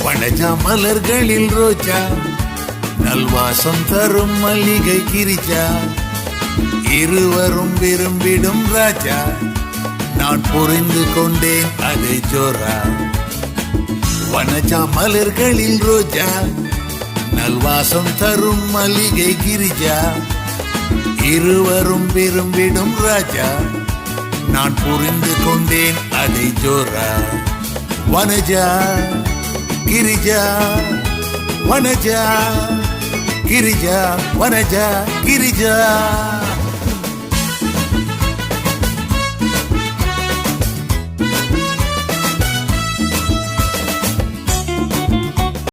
வனஜா மலர்களில் ரோஜா, நல்வாசம் தரும் மல்லிகை கிரிஜா, இருவரும் விரும்பிடும் ராஜா, நான் புரிந்து கொண்டேன் அது ஜோரா. வனஜா மலர்களில் ரோஜா, நல்வாசம் தரும் மல்லிகை கிரிஜா, இருவரும் விரும்பிடும் ராஜா, நான் புரிந்து கொண்டேன் அதை ஜோரா. வனஜா கிரிஜா, வனஜா கிரிஜா, வனஜா கிரிஜா.